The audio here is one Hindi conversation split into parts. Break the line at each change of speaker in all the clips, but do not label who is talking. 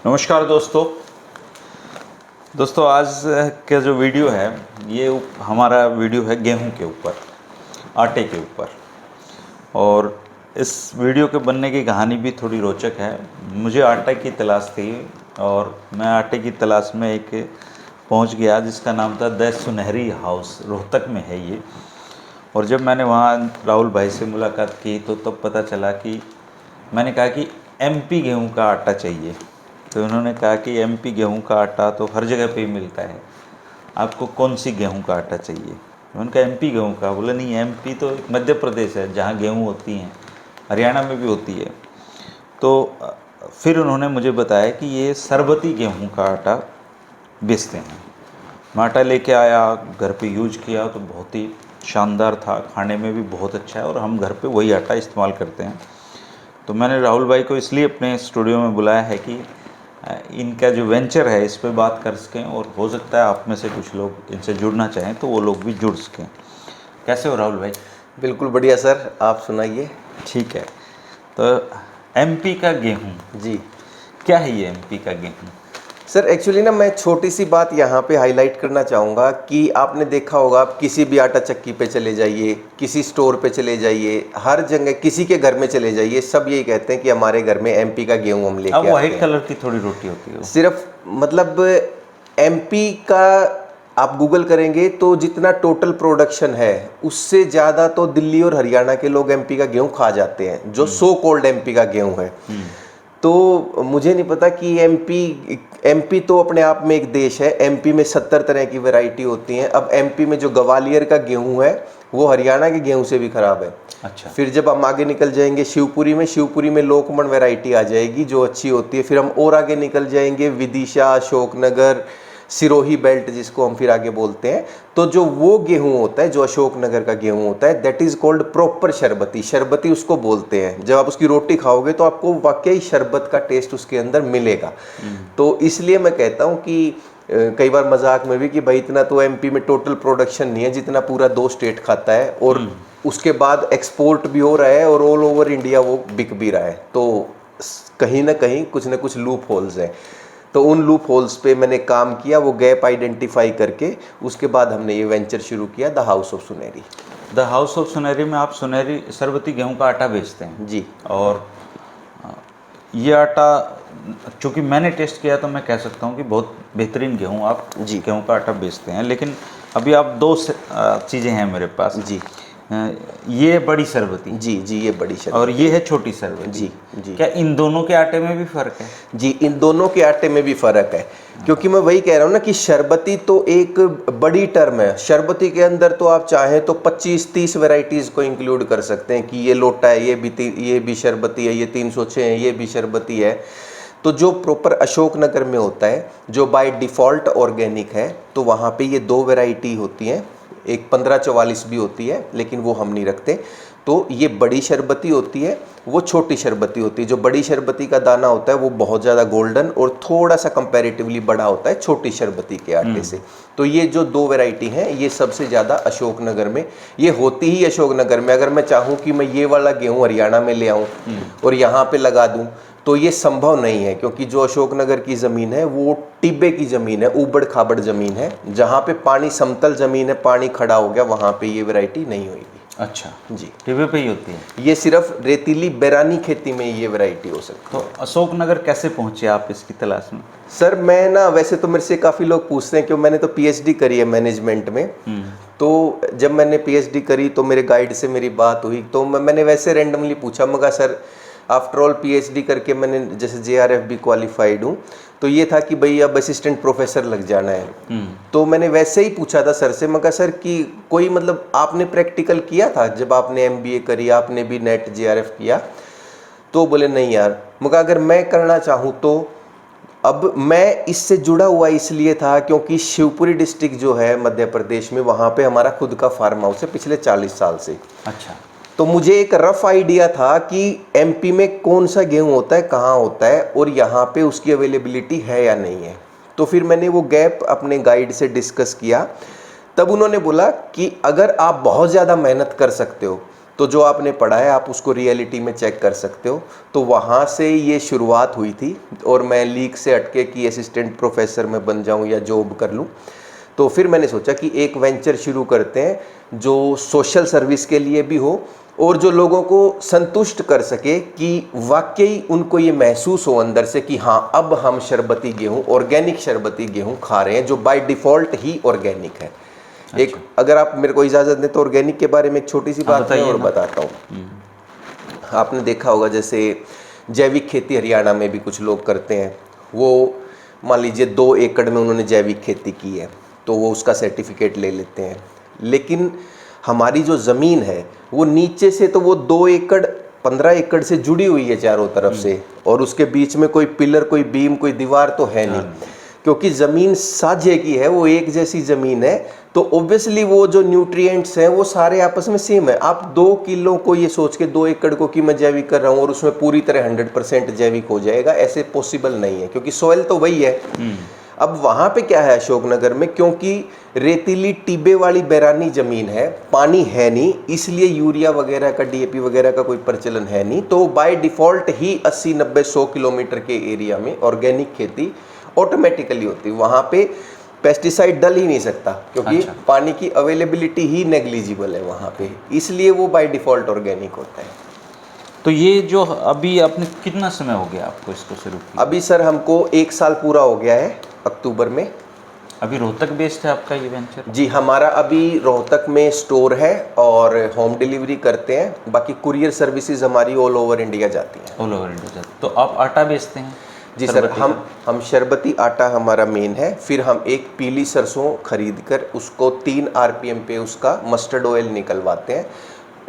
नमस्कार दोस्तों आज का जो वीडियो है ये हमारा वीडियो है गेहूं के ऊपर, आटे के ऊपर। और इस वीडियो के बनने की कहानी भी थोड़ी रोचक है। मुझे आटे की तलाश थी और मैं आटे की तलाश में एक पहुंच गया जिसका नाम था द सुनहरी हाउस, रोहतक में है ये। और जब मैंने वहाँ राहुल भाई से मुलाकात की तो तब पता चला कि मैंने कहा कि एमपी गेहूं का आटा चाहिए। तो उन्होंने कहा कि एमपी गेहूं का आटा तो हर जगह पे ही मिलता है, आपको कौन सी गेहूं का आटा चाहिए। मैंने कहा एमपी गेहूं का। बोले नहीं, एमपी तो मध्य प्रदेश है जहाँ गेहूं होती हैं, हरियाणा में भी होती है। तो फिर उन्होंने मुझे बताया कि ये सरबती गेहूं का आटा बेचते हैं। मैं आटा लेके आया, घर पे यूज किया तो बहुत ही शानदार था, खाने में भी बहुत अच्छा है और हम घर पे वही आटा इस्तेमाल करते हैं। तो मैंने राहुल भाई को इसलिए अपने स्टूडियो में बुलाया है कि इनका जो वेंचर है इस पे बात कर सकें और हो सकता है आप में से कुछ लोग इनसे जुड़ना चाहें तो वो लोग भी जुड़ सकें। कैसे हो राहुल भाई?
बिल्कुल बढ़िया सर, आप सुनाइए।
ठीक है। तो एमपी का गेहूं,
जी
क्या है ये एमपी का गेहूं?
सर, एक्चुअली ना मैं छोटी सी बात यहाँ पे हाईलाइट करना चाहूँगा कि आपने देखा होगा, आप किसी भी आटा चक्की पे चले जाइए, किसी स्टोर पे चले जाइए, हर जगह किसी के घर में चले जाइए, सब यही कहते हैं कि हमारे घर में एमपी का गेहूँ हम लेके आते हैं।
व्हाइट कलर की थोड़ी रोटी होती है
सिर्फ मतलब एमपी का आप गूगल करेंगे तो जितना टोटल प्रोडक्शन है उससे ज़्यादा तो दिल्ली और हरियाणा के लोग एमपी का गेहूँ खा जाते हैं, जो सो कॉल्ड एमपी का गेहूँ है। तो मुझे नहीं पता कि एमपी तो अपने आप में एक देश है। एमपी में 70 तरह की वैरायटी होती हैं। अब एमपी में जो ग्वालियर का गेहूं है वो हरियाणा के गेहूं से भी खराब है।
अच्छा।
फिर जब हम आगे निकल जाएंगे शिवपुरी में लोकमन वैरायटी आ जाएगी जो अच्छी होती है। फिर हम और आगे निकल जाएंगे विदिशा, अशोकनगर, सिरोही बेल्ट जिसको हम फिर आगे बोलते हैं। तो जो वो गेहूं होता है, जो अशोकनगर का गेहूं होता है, दैट इज कॉल्ड प्रॉपर शरबती। शरबती उसको बोलते हैं। जब आप उसकी रोटी खाओगे तो आपको वाकई शरबत का टेस्ट उसके अंदर मिलेगा। तो इसलिए मैं कहता हूं कि कई बार मजाक में भी कि भाई इतना तो एमपी में टोटल प्रोडक्शन नहीं है जितना पूरा 2 स्टेट खाता है, और उसके बाद एक्सपोर्ट भी हो रहा है और ऑल ओवर इंडिया वो बिक भी रहा है। तो कहीं ना कहीं कुछ ना कुछ लूप होल्स हैं। तो उन लूप होल्स पे मैंने काम किया, वो गैप आइडेंटिफाई करके उसके बाद हमने ये वेंचर शुरू किया, द हाउस ऑफ सुनहरी।
द हाउस ऑफ सुनहरी में आप सुनहरी सरबती गेहूं का आटा बेचते हैं
जी।
और ये आटा चूँकि मैंने टेस्ट किया तो मैं कह सकता हूँ कि बहुत बेहतरीन गेहूँ आप
जी
गेहूँ का आटा बेचते हैं। लेकिन अभी आप दो चीज़ें हैं मेरे पास।
जी।
ये बड़ी शरबती
जी, ये बड़ी शरबती
और ये है छोटी शरबती।
जी।
क्या इन दोनों के आटे में भी फ़र्क है?
जी, इन दोनों के आटे में भी फ़र्क है, क्योंकि मैं वही कह रहा हूँ ना कि शरबती तो एक बड़ी टर्म है। शरबती के अंदर तो आप चाहें तो 25-30 वैरायटीज़ को इंक्लूड कर सकते हैं कि ये लोटा है, ये भी शरबती है, ये 306 है, ये भी शरबती है। तो जो प्रॉपर अशोकनगर में होता है, जो बाय डिफ़ॉल्ट ऑर्गेनिक है, तो वहाँ पे ये 2 वैरायटी होती हैं। एक 1544 भी होती है, लेकिन वो हम नहीं रखते। तो ये बड़ी शरबती होती है, वो छोटी शरबती होती है। जो बड़ी शरबती का दाना होता है वो बहुत ज़्यादा गोल्डन और थोड़ा सा कंपैरेटिवली बड़ा होता है छोटी शरबती के आटे से। तो ये जो 2 वैरायटी हैं ये सबसे ज़्यादा अशोकनगर में ये होती ही अशोकनगर में। अगर मैं चाहूँ कि मैं ये वाला गेहूँ हरियाणा में ले आऊँ और यहाँ पे लगा दूँ तो ये संभव नहीं है, क्योंकि जो अशोकनगर की ज़मीन है वो टिब्बे की ज़मीन है, ऊबड़ खाबड़ ज़मीन है। जहाँ पे पानी समतल ज़मीन है, पानी खड़ा हो गया, वहाँ पे ये वैरायटी नहीं होगी।
अच्छा
जी,
टिब्बे पे ही होती है
ये सिर्फ रेतीली बैरानी खेती में ये वैरायटी हो सकती है।
तो अशोकनगर कैसे पहुँचे आप इसकी तलाश में?
सर मैं ना, वैसे तो मेरे से काफ़ी लोग पूछते हैं, क्यों मैंने तो पीएचडी करी है मैनेजमेंट में। तो जब मैंने पीएचडी करी तो मेरे गाइड से मेरी बात हुई, तो मैंने वैसे रैंडमली पूछा, मगर सर आफ्टर ऑल पीएचडी करके मैंने जैसे जेआरएफ भी क्वालिफाइड हूँ, तो ये था कि भाई अब असिस्टेंट प्रोफेसर लग जाना है। तो मैंने वैसे ही पूछा था सर से, मगर सर कि कोई मतलब आपने प्रैक्टिकल किया था जब आपने एमबीए करी, आपने भी नेट जेआरएफ किया? तो बोले नहीं यार, मगर अगर मैं करना चाहूँ तो अब मैं इससे जुड़ा हुआ इसलिए था क्योंकि शिवपुरी डिस्ट्रिक्ट जो है मध्य प्रदेश में, वहाँ पे हमारा खुद का फार्म हाउस है पिछले 40 साल से।
अच्छा।
तो मुझे एक रफ आइडिया था कि एमपी में कौन सा गेहूं होता है, कहाँ होता है और यहाँ पे उसकी अवेलेबिलिटी है या नहीं है। तो फिर मैंने वो गैप अपने गाइड से डिस्कस किया। तब उन्होंने बोला कि अगर आप बहुत ज़्यादा मेहनत कर सकते हो तो जो आपने पढ़ा है आप उसको रियलिटी में चेक कर सकते हो। तो वहाँ से ये शुरुआत हुई थी और मैं लीग से हटके कि असिस्टेंट प्रोफेसर में बन जाऊँ या जॉब कर लूँ। तो फिर मैंने सोचा कि एक वेंचर शुरू करते हैं जो सोशल सर्विस के लिए भी हो और जो लोगों को संतुष्ट कर सके कि वाकई उनको ये महसूस हो अंदर से कि हाँ अब हम शरबती गेहूँ, ऑर्गेनिक शरबती गेहूँ खा रहे हैं जो बाय डिफ़ॉल्ट ही ऑर्गेनिक है। एक अगर आप मेरे को इजाज़त दें तो ऑर्गेनिक के बारे में एक छोटी सी बात मैं और बताता हूँ। आपने देखा होगा जैसे जैविक खेती हरियाणा में भी कुछ लोग करते हैं, वो मान लीजिए 2 एकड़ में उन्होंने जैविक खेती की है तो वो उसका सर्टिफिकेट ले लेते हैं। लेकिन हमारी जो ज़मीन है वो नीचे से तो वो 2 एकड़ 15 एकड़ से जुड़ी हुई है चारों तरफ से, और उसके बीच में कोई पिलर, कोई बीम, कोई दीवार तो है नहीं, क्योंकि ज़मीन साझे की है, वो एक जैसी ज़मीन है। तो ऑब्वियसली वो जो न्यूट्रिएंट्स हैं वो सारे आपस में सेम है। आप 2 किलो को ये सोच के 2 एकड़ को कि मैं जैविक कर रहा हूँ और उसमें पूरी तरह 100% जैविक हो जाएगा, ऐसे पॉसिबल नहीं है, क्योंकि सॉइल तो वही है। अब वहाँ पे क्या है अशोकनगर में, क्योंकि रेतीली टिब्बे वाली बैरानी ज़मीन है, पानी है नहीं, इसलिए यूरिया वगैरह का, डीएपी वगैरह का कोई प्रचलन है नहीं। तो बाय डिफ़ॉल्ट ही 80, 90, 100 किलोमीटर के एरिया में ऑर्गेनिक खेती ऑटोमेटिकली होती है। वहाँ पे पेस्टिसाइड डल ही नहीं सकता, क्योंकि पानी की अवेलेबिलिटी ही नेग्लिजिबल है वहाँ पे, इसलिए वो बाय डिफ़ॉल्ट ऑर्गेनिक होता है।
तो ये जो अभी आपने कितना समय हो गया आपको इसको शुरू किया?
अभी सर हमको 1 साल पूरा हो गया है अक्टूबर में।
अभी रोहतक बेस्ड है आपका ये वेंचर?
जी, हमारा अभी रोहतक में स्टोर है और होम डिलीवरी करते हैं, बाकी कुरियर सर्विसेज हमारी ऑल ओवर इंडिया जाती हैं।
ऑल ओवर इंडिया जाती। तो आप आटा बेचते हैं?
जी सर, हम शरबती आटा हमारा मेन है, फिर हम एक पीली सरसों खरीद कर उसको 3 RPM पे उसका मस्टर्ड ऑयल निकलवाते हैं,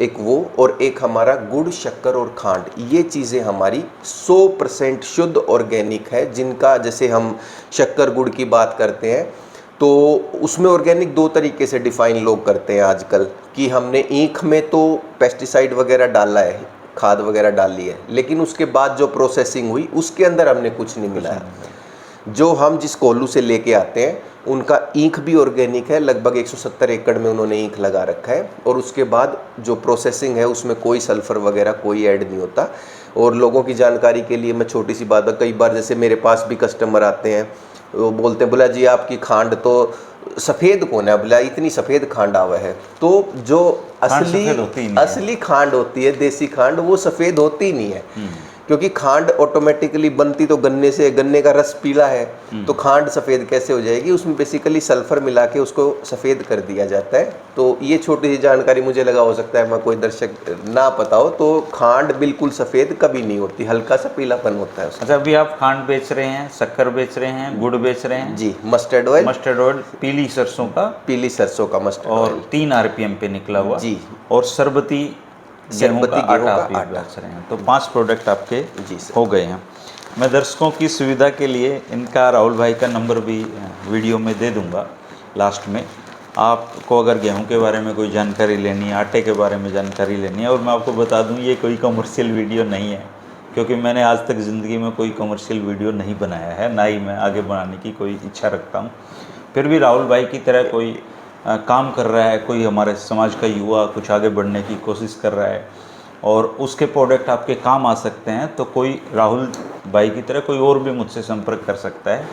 एक वो, और एक हमारा गुड़, शक्कर और खांड, ये चीज़ें हमारी 100% शुद्ध ऑर्गेनिक है। जिनका जैसे हम शक्कर गुड़ की बात करते हैं तो उसमें ऑर्गेनिक 2 तरीके से डिफ़ाइन लोग करते हैं आजकल, कि हमने ईख में तो पेस्टिसाइड वगैरह डाला है, खाद वगैरह डाली है, लेकिन उसके बाद जो प्रोसेसिंग हुई उसके अंदर हमने कुछ नहीं मिलाया। जो हम जिस कोल्लू से लेके आते हैं उनका ईख भी ऑर्गेनिक है, लगभग 170 एकड़ में उन्होंने ईख लगा रखा है, और उसके बाद जो प्रोसेसिंग है उसमें कोई सल्फ़र वगैरह कोई ऐड नहीं होता। और लोगों की जानकारी के लिए मैं छोटी सी बात है, कई बार जैसे मेरे पास भी कस्टमर आते हैं, वो बोलते हैं बोला जी आपकी खांड तो सफ़ेद कौन है, बोला इतनी सफ़ेद खांड आवा है। तो जो असली खांड होती है, देसी खांड, वो सफ़ेद होती नहीं है, क्योंकि खांड ऑटोमेटिकली बनती तो गन्ने से, गन्ने का रस पीला है, तो खांड सफ़ेद कैसे हो जाएगी? उसमें बेसिकली सल्फ़र मिला के उसको सफ़ेद कर दिया जाता है। तो ये छोटी सी जानकारी मुझे लगा हो सकता है मैं कोई दर्शक ना पता हो, तो खांड बिल्कुल सफ़ेद कभी नहीं होती, हल्का सा पीलापन होता है उसका।
अच्छा, अभी आप खांड बेच रहे हैं, शक्कर बेच रहे हैं, गुड़ बेच रहे हैं?
जी, मस्टर्ड ऑयल,
पीली सरसों का
मस्टर्ड
और 3 RPM पे निकला हुआ जी, और शरबती गेहूं का आटा बेच रहे हैं। तो 5 प्रोडक्ट आपके हो गए हैं। मैं दर्शकों की सुविधा के लिए इनका, राहुल भाई का नंबर भी वीडियो में दे दूंगा लास्ट में। आपको अगर गेहूं के बारे में कोई जानकारी लेनी है, आटे के बारे में जानकारी लेनी है, और मैं आपको बता दूं ये कोई कमर्शियल वीडियो नहीं है, क्योंकि मैंने आज तक ज़िंदगी में कोई कमर्शियल वीडियो नहीं बनाया है, ना ही मैं आगे बनाने की कोई इच्छा रखता हूँ। फिर भी राहुल भाई की तरह कोई काम कर रहा है, कोई हमारे समाज का युवा कुछ आगे बढ़ने की कोशिश कर रहा है और उसके प्रोडक्ट आपके काम आ सकते हैं, तो कोई राहुल भाई की तरह कोई और भी मुझसे संपर्क कर सकता है।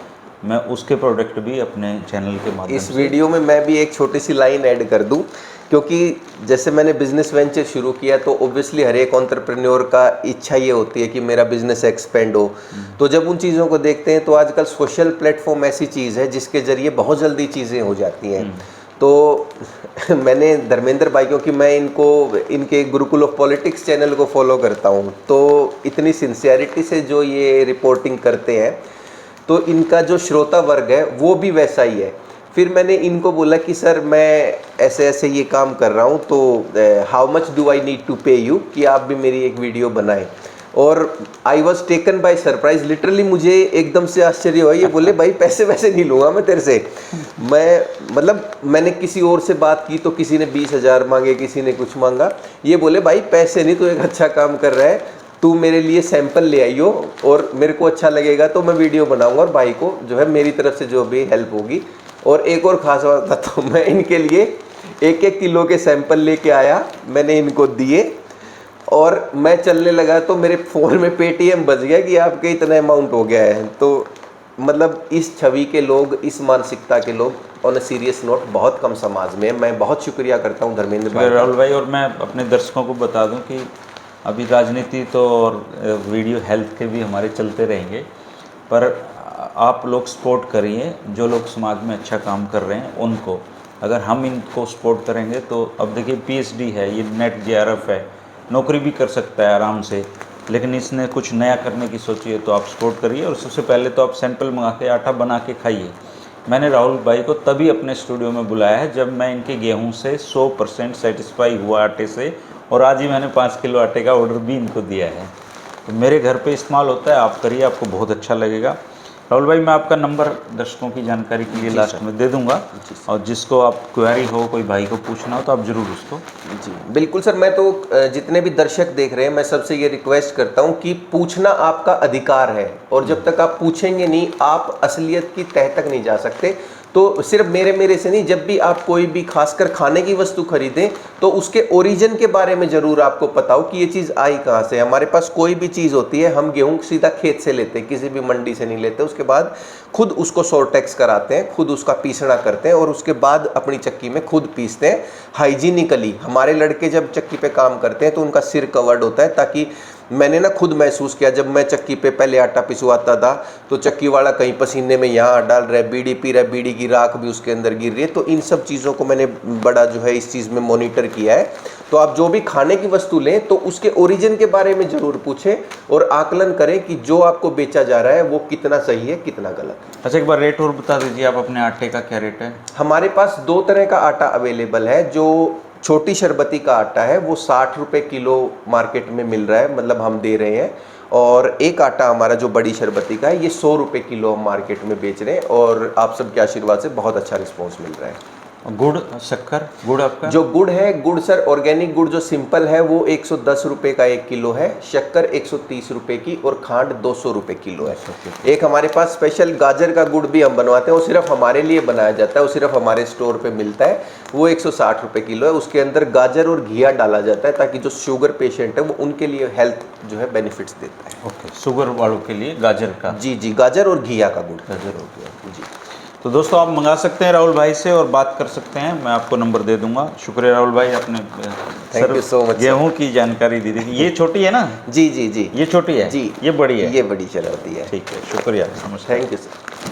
मैं उसके प्रोडक्ट भी अपने चैनल के माध्यम
इस वीडियो में मैं भी एक छोटी सी लाइन ऐड कर दूं, क्योंकि जैसे मैंने बिजनेस वेंचर शुरू किया तो ऑब्वियसली हर एक एंटरप्रेन्योर का इच्छा ये होती है कि मेरा बिजनेस एक्सपेंड हो। तो जब उन चीज़ों को देखते हैं तो आजकल सोशल प्लेटफॉर्म ऐसी चीज़ है जिसके ज़रिए बहुत जल्दी चीज़ें हो जाती हैं। तो मैंने धर्मेंद्र भाई, क्योंकि मैं इनके गुरुकुल ऑफ पॉलिटिक्स चैनल को फॉलो करता हूँ, तो इतनी सिंसियरिटी से जो ये रिपोर्टिंग करते हैं, तो इनका जो श्रोता वर्ग है वो भी वैसा ही है। फिर मैंने इनको बोला कि सर मैं ऐसे ऐसे ये काम कर रहा हूँ, तो how much do I need to pay you, कि आप भी मेरी एक वीडियो बनाएं। और I was taken by surprise, literally मुझे एकदम से आश्चर्य हुआ। ये बोले भाई पैसे वैसे नहीं लूँगा मैं तेरे से। मैंने किसी और से बात की तो किसी ने 20,000 मांगे, किसी ने कुछ मांगा। ये बोले भाई पैसे नहीं, तो एक अच्छा काम कर रहा है, तू मेरे लिए सैंपल ले आई हो और मेरे को अच्छा लगेगा तो मैं वीडियो बनाऊंगा और भाई को जो है मेरी तरफ से जो भी हेल्प होगी। और एक और ख़ास बात बताता हूँ, मैं इनके लिए 1-1 किलो के सैंपल लेके आया, मैंने इनको दिए और मैं चलने लगा तो मेरे फ़ोन में पेटीएम बज गया कि आपके इतना अमाउंट हो गया है। तो मतलब इस छवि के लोग, इस मानसिकता के लोग ऑन अ सीरियस नोट बहुत कम समाज में है। मैं बहुत शुक्रिया करता हूँ धर्मेंद्र भाई।
राहुल भाई, और मैं अपने दर्शकों को बता दूं कि अभी राजनीति तो और वीडियो हेल्थ के भी हमारे चलते रहेंगे, पर आप लोग सपोर्ट करिए जो लोग समाज में अच्छा काम कर रहे हैं उनको। अगर हम इनको सपोर्ट करेंगे तो अब देखिए पीएचडी है, ये नेट जेआरएफ है, नौकरी भी कर सकता है आराम से, लेकिन इसने कुछ नया करने की सोची है तो आप सपोर्ट करिए। और सबसे पहले तो आप सैंपल मंगा के आटा बना के खाइए। मैंने राहुल भाई को तभी अपने स्टूडियो में बुलाया है जब मैं इनके गेहूं से 100% सेटिस्फाई हुआ आटे से, और आज ही मैंने 5 किलो आटे का ऑर्डर भी इनको दिया है। तो मेरे घर पे इस्तेमाल होता है, आप करिए, आपको बहुत अच्छा लगेगा। राहुल भाई, मैं आपका नंबर दर्शकों की जानकारी के लिए लास्ट में दे दूंगा, और जिसको आप क्वेरी हो, कोई भाई को पूछना हो तो आप ज़रूर उसको।
जी बिल्कुल सर, मैं तो जितने भी दर्शक देख रहे हैं मैं सबसे ये रिक्वेस्ट करता हूँ कि पूछना आपका अधिकार है, और जब तक आप पूछेंगे नहीं आप असलियत की तह तक नहीं जा सकते। तो सिर्फ मेरे से नहीं, जब भी आप कोई भी खासकर खाने की वस्तु खरीदें तो उसके ओरिजिन के बारे में ज़रूर आपको पता हो कि ये चीज़ आई कहाँ से। हमारे पास कोई भी चीज़ होती है, हम गेहूँ सीधा खेत से लेते हैं, किसी भी मंडी से नहीं लेते। उसके बाद खुद उसको सोर्टेक्स कराते हैं, खुद उसका पीसना करते हैं और उसके बाद अपनी चक्की में खुद पीसते हैं हाइजीनिकली। हमारे लड़के जब चक्की पे काम करते हैं तो उनका सिर कवर्ड होता है, ताकि मैंने ना खुद महसूस किया जब मैं चक्की पे पहले आटा पिसवाता था तो चक्की वाला कहीं पसीने में यहाँ डाल रहा है, बीड़ी पी रहा है, बीड़ी की राख भी उसके अंदर गिर रही है। तो इन सब चीज़ों को मैंने बड़ा जो है इस चीज़ में मॉनिटर किया है। तो आप जो भी खाने की वस्तु लें तो उसके ओरिजिन के बारे में ज़रूर पूछें और आकलन करें कि जो आपको बेचा जा रहा है वो कितना सही है, कितना गलत है।
अच्छा, एक बार रेट और बता दीजिए आप अपने आटे का, क्या रेट है?
हमारे पास 2 तरह का आटा अवेलेबल है। जो छोटी शरबती का आटा है वो 60 रुपये किलो मार्केट में मिल रहा है, मतलब हम दे रहे हैं। और एक आटा हमारा जो बड़ी शरबती का है ये 100 रुपये किलो हम मार्केट में बेच रहे हैं, और आप सबके आशीर्वाद से बहुत अच्छा रिस्पॉन्स मिल रहा है।
गुड़, शक्कर, गुड़ आपका?
जो गुड़ है, गुड़ सर ऑर्गेनिक गुड़ जो सिंपल है वो 110 रुपये का 1 किलो है, शक्कर 130 रुपये की और खांड 200 रुपये किलो है। एक हमारे पास स्पेशल गाजर का गुड़ भी हम बनवाते हैं, वो सिर्फ हमारे लिए बनाया जाता है, वो सिर्फ हमारे स्टोर पे मिलता है, वो 160 रुपये किलो है। उसके अंदर गाजर और घिया डाला जाता है ताकि जो शुगर पेशेंट है वो उनके लिए हेल्थ जो है बेनिफिट्स देता है।
ओके, शुगर वालों के लिए गाजर का?
जी, गाजर और घिया का गुड़।
गाजर हो गया
जी।
तो दोस्तों आप मंगा सकते हैं राहुल भाई से और बात कर सकते हैं, मैं आपको नंबर दे दूंगा। शुक्रिया राहुल भाई, आपने
थैंक यू सो मच
गेहूं की जानकारी दी थी। ये छोटी है ना?
जी,
ये छोटी है
जी,
ये बड़ी है?
ये बड़ी शरारती है।
ठीक है, शुक्रिया, नमस्कार।
Thank you sir.